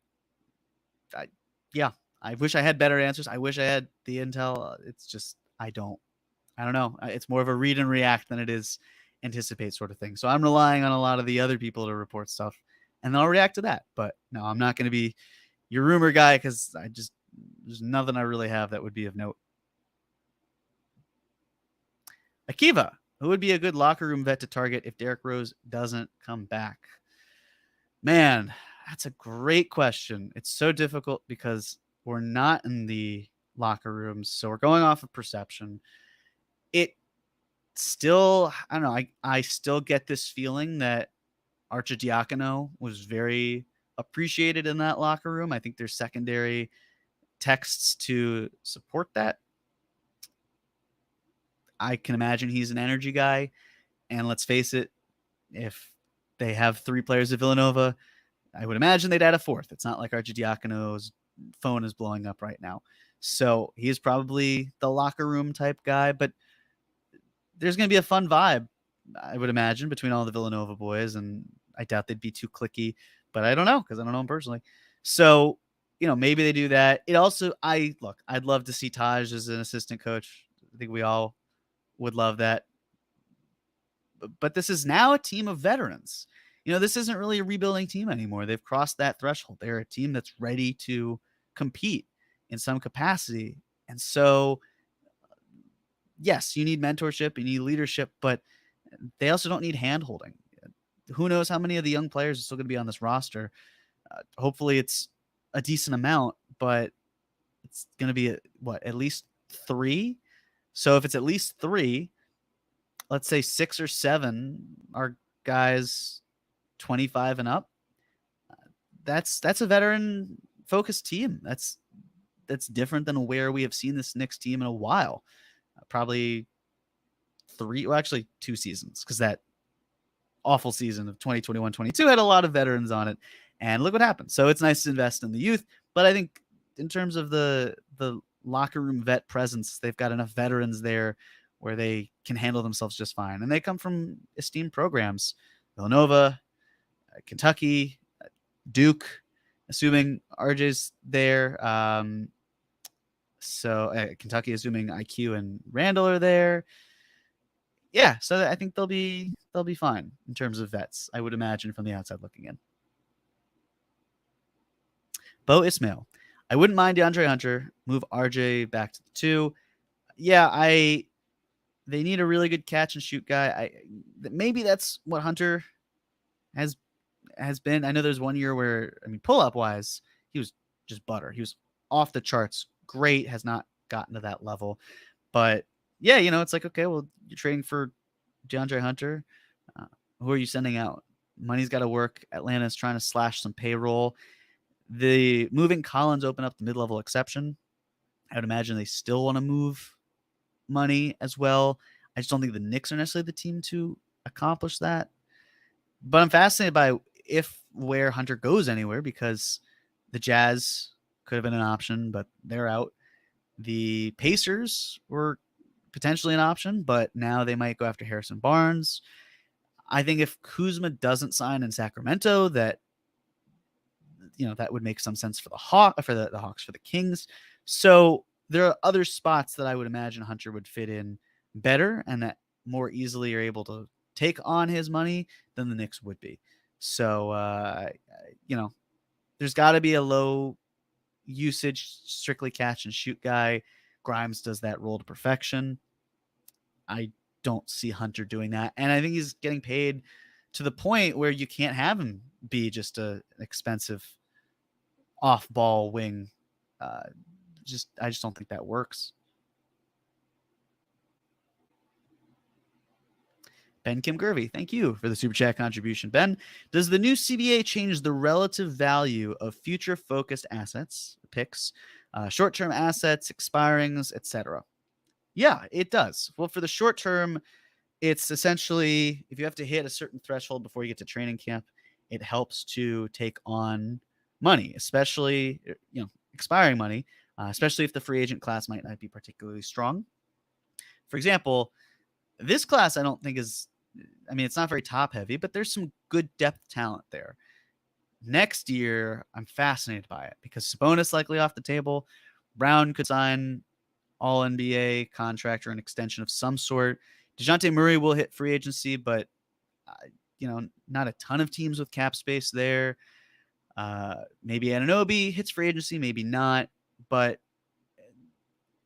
I wish I had better answers. I wish I had the intel. It's just I don't know. It's more of a read and react than it is anticipate sort of thing. So I'm relying on a lot of the other people to report stuff, and I'll react to that. But no, I'm not going to be your rumor guy because there's nothing I really have that would be of note. Akiva, who would be a good locker room vet to target if Derrick Rose doesn't come back? Man, that's a great question. It's so difficult because we're not in the locker rooms. So we're going off of perception. It still, I don't know, I still get this feeling that Arcidiacono was very appreciated in that locker room. I think there's secondary texts to support that. I can imagine he's an energy guy. And let's face it, if they have 3 players at Villanova, I would imagine they'd add a 4th. It's not like Arcidiacono's phone is blowing up right now. So he's probably the locker room type guy, but there's going to be a fun vibe, I would imagine, between all the Villanova boys. And I doubt they'd be too cliquey, but I don't know because I don't know him personally. So, maybe they do that. It also, I'd love to see Taj as an assistant coach. I think we all would love that. But this is now a team of veterans. This isn't really a rebuilding team anymore. They've crossed that threshold. They're a team that's ready to compete in some capacity. And so, yes, you need mentorship, you need leadership, but they also don't need hand-holding. Who knows how many of the young players are still going to be on this roster? Hopefully it's a decent amount, but it's going to be, at least 3? So if it's at least 3, let's say 6 or 7 are guys 25 and up. That's a veteran-focused team. That's different than where we have seen this Knicks team in a while. Probably 2 seasons, because that awful season of 2021-22 had a lot of veterans on it, and look what happened. So it's nice to invest in the youth, but I think in terms of the locker room vet presence, they've got enough veterans there where they can handle themselves just fine, and they come from esteemed programs: Villanova, Kentucky, Duke, assuming RJ's there. So Kentucky, assuming IQ and Randall are there. Yeah, so I think they'll be fine in terms of vets, I would imagine, from the outside looking in. Bo Ismail, I wouldn't mind DeAndre Hunter. Move RJ back to the 2. Yeah, they need a really good catch and shoot guy. Maybe that's what Hunter has been. I know there's one year where, pull up wise, he was just butter. He was off the charts. Great, has not gotten to that level. But yeah, it's like, okay, well, you're trading for DeAndre Hunter. Who are you sending out? Money's got to work. Atlanta's trying to slash some payroll. The moving Collins open up the mid-level exception. I would imagine they still want to move money as well. I just don't think the Knicks are necessarily the team to accomplish that. But I'm fascinated by where Hunter goes anywhere, because the Jazz could have been an option, but they're out. The Pacers were potentially an option, but now they might go after Harrison Barnes. I think if Kuzma doesn't sign in Sacramento, that would make some sense for the Hawks, for the Kings. So there are other spots that I would imagine Hunter would fit in better, and that more easily are able to take on his money than the Knicks would be. So, there's got to be a low usage, strictly catch and shoot guy. Grimes does that role to perfection. I don't see Hunter doing that. And I think he's getting paid to the point where you can't have him be just an expensive off-ball wing. I just don't think that works. Ben Kim Gervey, thank you for the Super Chat contribution. Ben, does the new CBA change the relative value of future-focused assets, picks, short-term assets, expirings, etc.? Yeah, it does. Well, for the short term, it's essentially, if you have to hit a certain threshold before you get to training camp, it helps to take on money, especially, expiring money, especially if the free agent class might not be particularly strong. For example, this class I don't think is, it's not very top heavy, but there's some good depth talent there. Next year, I'm fascinated by it because Sabonis likely off the table. Brown could sign all NBA contract or an extension of some sort. DeJounte Murray will hit free agency, but not a ton of teams with cap space there. Maybe Anunoby hits free agency, maybe not, but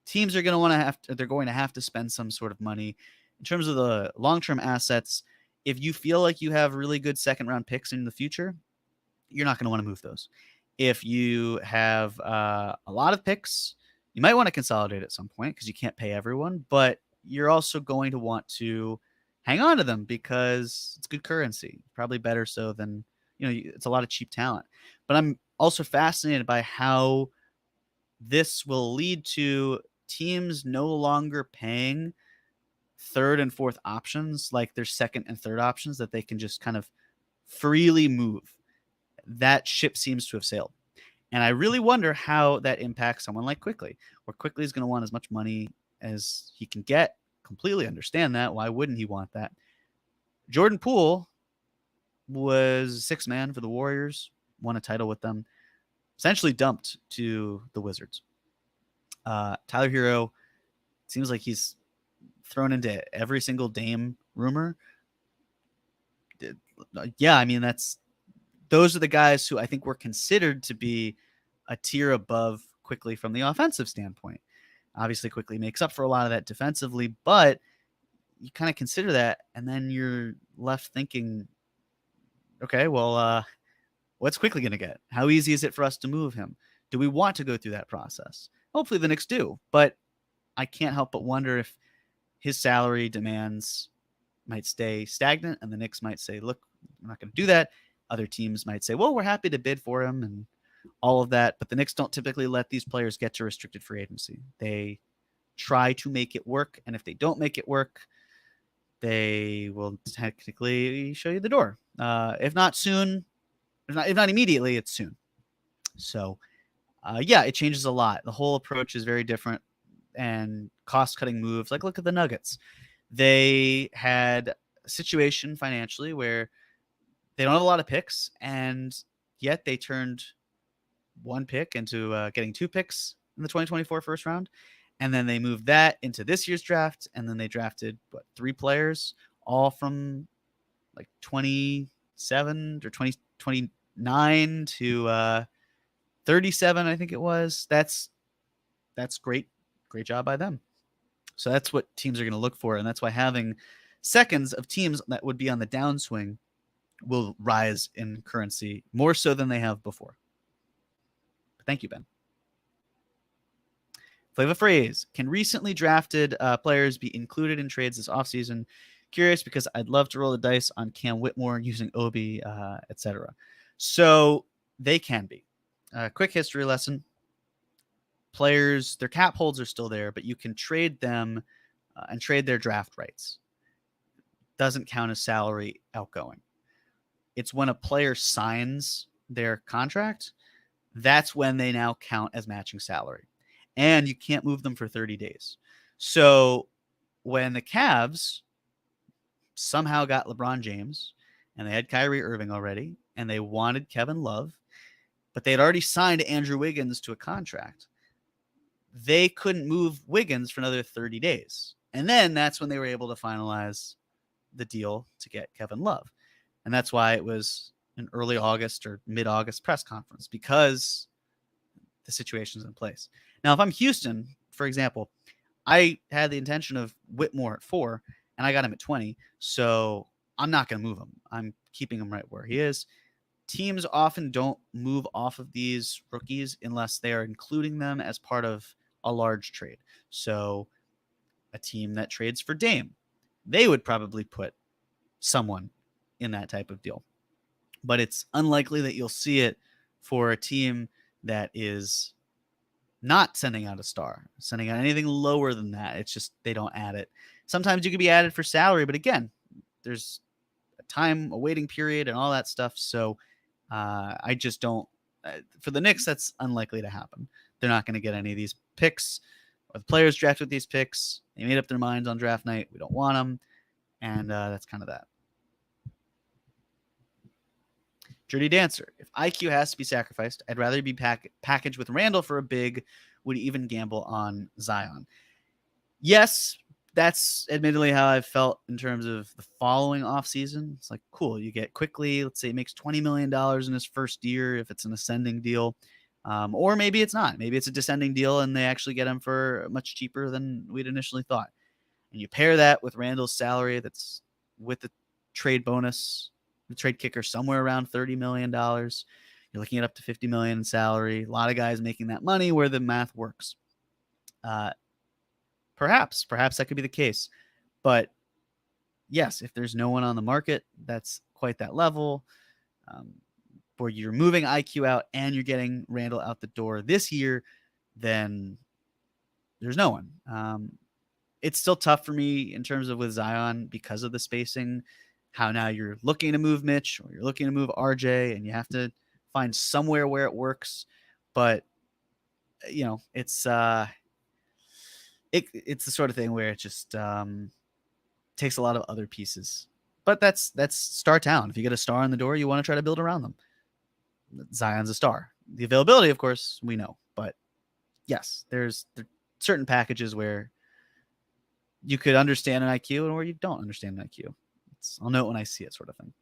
teams are going to have to spend some sort of money. In terms of the long-term assets, if you feel like you have really good second-round picks in the future, you're not going to want to move those. If you have a lot of picks, You might want to consolidate at some point because you can't pay everyone, but you're also going to want to hang on to them because it's good currency, probably better so than, it's a lot of cheap talent. But I'm also fascinated by how this will lead to teams no longer paying third and fourth options like their second and third options that they can just kind of freely move. That ship seems to have sailed. And I really wonder how that impacts someone like Quickley, where Quickley is going to want as much money as he can get. Completely understand that. Why wouldn't he want that? Jordan Poole was sixth man for the Warriors, won a title with them, essentially dumped to the Wizards. Tyler Hero seems like he's thrown into every single Dame rumor. Yeah, I mean, those are the guys who I think were considered to be a tier above Quickley from the offensive standpoint. Obviously, Quickley makes up for a lot of that defensively, but you kind of consider that, and then you're left thinking, okay, well, what's Quickley going to get? How easy is it for us to move him? Do we want to go through that process? Hopefully the Knicks do, but I can't help but wonder if his salary demands might stay stagnant, and the Knicks might say, look, we're not going to do that. Other teams might say, well, we're happy to bid for him and all of that. But the Knicks don't typically let these players get to restricted free agency. They try to make it work. And if they don't make it work, they will technically show you the door. If not soon, if not immediately, it's soon. So, yeah, it changes a lot. The whole approach is very different, and cost-cutting moves. Like, look at the Nuggets. They had a situation financially where they don't have a lot of picks, and yet they turned one pick into getting two picks in the 2024 first round. And then they moved that into this year's draft, and then they drafted, three players, all from like 27 or 29 to 37, I think it was. That's great. Great job by them. So that's what teams are going to look for, and that's why having seconds of teams that would be on the downswing will rise in currency more so than they have before. Thank you, Ben. Flavor Phrase. Can recently drafted players be included in trades this offseason? Curious because I'd love to roll the dice on Cam Whitmore using Obi, etc. So they can be. Quick history lesson. Players, their cap holds are still there, but you can trade them and trade their draft rights. Doesn't count as salary outgoing. It's when a player signs their contract, that's when they now count as matching salary. And you can't move them for 30 days. So when the Cavs somehow got LeBron James, and they had Kyrie Irving already, and they wanted Kevin Love, but they had already signed Andrew Wiggins to a contract, they couldn't move Wiggins for another 30 days. And then that's when they were able to finalize the deal to get Kevin Love. And that's why it was an early August or mid-August press conference, because the situation's in place. Now, if I'm Houston, for example, I had the intention of Whitmore at 4, and I got him at 20. So I'm not going to move him. I'm keeping him right where he is. Teams often don't move off of these rookies unless they are including them as part of a large trade. So a team that trades for Dame, they would probably put someone in that type of deal. But it's unlikely that you'll see it for a team that is not sending out a star, sending out anything lower than that. It's just they don't add it. Sometimes you can be added for salary, but again, there's a waiting period and all that stuff. So I just don't, for the Knicks, that's unlikely to happen. They're not going to get any of these picks, or the players drafted with these picks. They made up their minds on draft night. We don't want them. And that's kind of that. Dirty Dancer. If IQ has to be sacrificed, I'd rather be packaged with Randall for a big. Would even gamble on Zion. Yes, that's admittedly how I've felt in terms of the following offseason. It's like, cool, you get Quickly. Let's say he makes $20 million in his first year if it's an ascending deal. Or maybe it's not. Maybe it's a descending deal and they actually get him for much cheaper than we'd initially thought. And you pair that with Randall's salary that's with the trade bonus, the trade kicker somewhere around $30 million. You're looking at up to $50 million in salary. A lot of guys making that money where the math works. Perhaps that could be the case. But yes, if there's no one on the market that's quite that level, where you're moving IQ out and you're getting Randall out the door this year, then there's no one. It's still tough for me in terms of with Zion because of the spacing, how now you're looking to move Mitch or you're looking to move RJ and you have to find somewhere where it works. But, it's the sort of thing where it just takes a lot of other pieces. But that's star talent. If you get a star on the door, you want to try to build around them. Zion's a star. The availability, of course, we know. But yes, there's certain packages where you could understand an IQ and where you don't understand an IQ. I'll know it when I see it, sort of thing.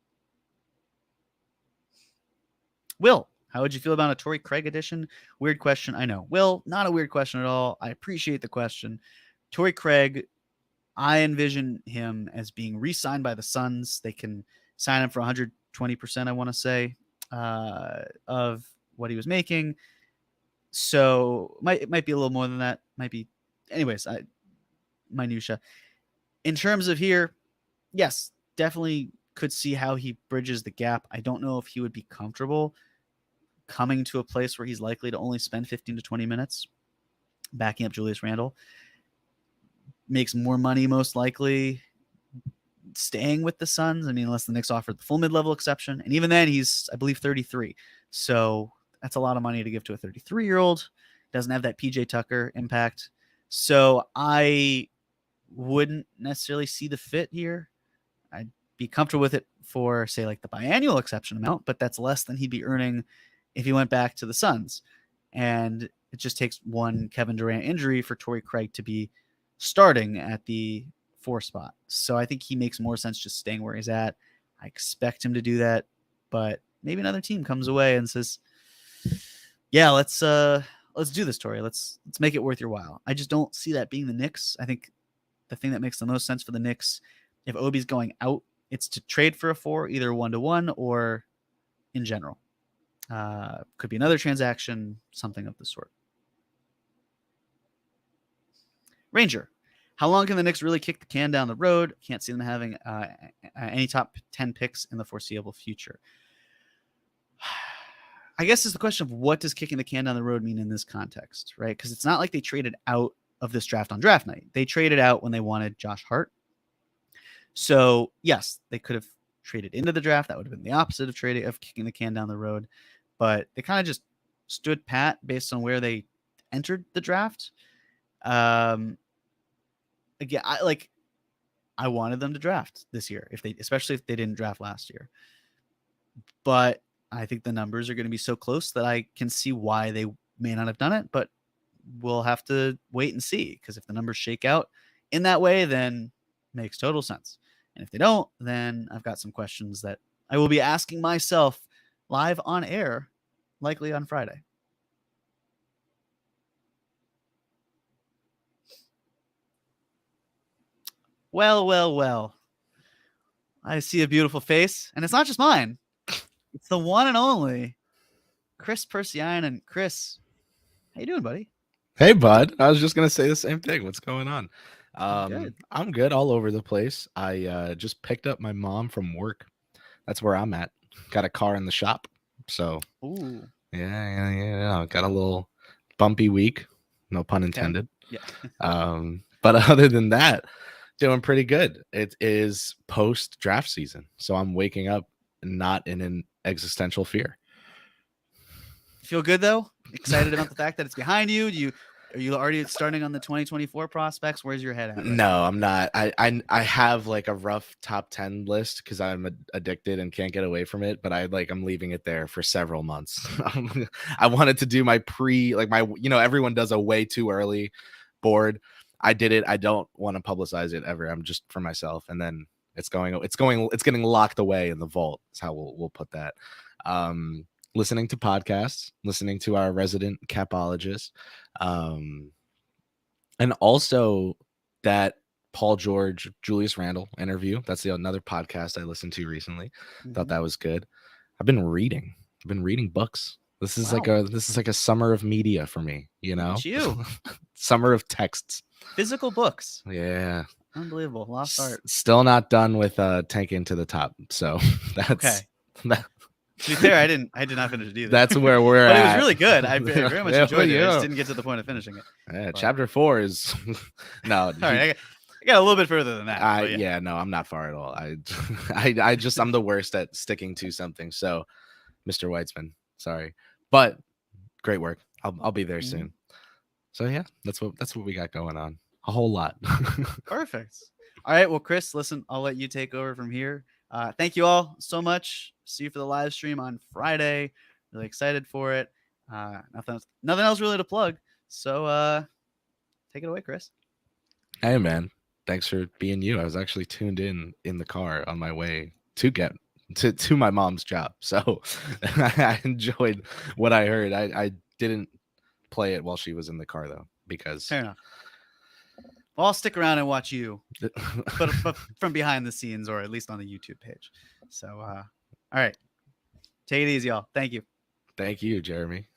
Will, how would you feel about a Tory Craig edition? Weird question, I know. Will, not a weird question at all. I appreciate the question. Tory Craig, I envision him as being re-signed by the Suns. They can sign him for 120%, I want to say, of what he was making. So it might be a little more than that. Might be. Anyways, minutia. In terms of here, yes, definitely could see how he bridges the gap. I don't know if he would be comfortable coming to a place where he's likely to only spend 15 to 20 minutes backing up Julius Randle. Makes more money, most likely, staying with the Suns. I mean, unless the Knicks offered the full mid-level exception. And even then, he's, I believe, 33. So that's a lot of money to give to a 33-year-old. Doesn't have that PJ Tucker impact. So I wouldn't necessarily see the fit here. I'd be comfortable with it for, say, like the biannual exception amount, but that's less than he'd be earning if he went back to the Suns. And it just takes one Kevin Durant injury for Tory Craig to be starting at the 4 spot. So I think he makes more sense just staying where he's at. I expect him to do that, but maybe another team comes away and says, yeah, let's do this, Tory. Let's make it worth your while. I just don't see that being the Knicks. I think the thing that makes the most sense for the Knicks, if Obi's going out, it's to trade for a 4, either 1-to-1 or in general. Could be another transaction, something of the sort. Ranger, how long can the Knicks really kick the can down the road? Can't see them having any top 10 picks in the foreseeable future. I guess it's the question of what does kicking the can down the road mean in this context, right? Because it's not like they traded out of this draft on draft night. They traded out when they wanted Josh Hart. So yes, they could have traded into the draft. That would have been the opposite of kicking the can down the road. But they kind of just stood pat based on where they entered the draft. Again, I wanted them to draft this year, especially if they didn't draft last year. But I think the numbers are going to be so close that I can see why they may not have done it, but we'll have to wait and see, because if the numbers shake out in that way, then it makes total sense. And if they don't, then I've got some questions that I will be asking myself live on air, likely on Friday. Well. I see a beautiful face, and it's not just mine. It's the one and only Chris Persianen. Chris, how you doing, buddy? Hey, bud. I was just going to say the same thing. What's going on? Good. I'm good, all over the place. I just picked up my mom from work. That's where I'm at. Got a car in the shop. So, Ooh. Yeah. Got a little bumpy week. No pun intended. Yeah. But other than that, doing pretty good. It is post-draft season. So I'm waking up not in an existential fear. Feel good, though? Excited about the fact that it's behind you? Are you already starting on the 2024 prospects? Where's your head at? No, I'm not. I have like a rough top 10 list because I'm addicted and can't get away from it. But I'm leaving it there for several months. I wanted to do my everyone does a way too early board. I did it. I don't want to publicize it ever. I'm just for myself. And then it's getting locked away in the vault. Is how we'll put that. Listening to podcasts, listening to our resident capologist, and also that Paul George, Julius Randle interview. That's another podcast I listened to recently. Thought that was good. I've been reading books. This is like a summer of media for me, you know. You. Summer of texts. Physical books. Yeah. Unbelievable. Lost art. Still not done with Tanking to the Top. So that's Okay. That, to be fair, I did not finish it either. that's where we're but at. it was really good. I very much enjoyed it. I Yeah. just didn't get to the point of finishing it. Yeah, But- chapter 4 is no. All right, I got a little bit further than that. but Yeah, no, I'm not far at all. I'm the worst at sticking to something. So, Mr. Weitzman, sorry, but great work. I'll be there soon. So yeah, that's what we got going on. A whole lot. Perfect. All right. Well, Chris, listen, I'll let you take over from here. Thank you all so much. See you for the live stream on Friday. Really excited for it. Nothing else really to plug. So take it away, Chris. Hey man, thanks for being you. I was actually tuned in the car on my way to get to my mom's job. So I enjoyed what I heard. I didn't play it while she was in the car though, because Fair enough. Well, I'll stick around and watch you, but from behind the scenes, or at least on the YouTube page. So, all right, take it easy, y'all. Thank you. Thank you, Jeremy.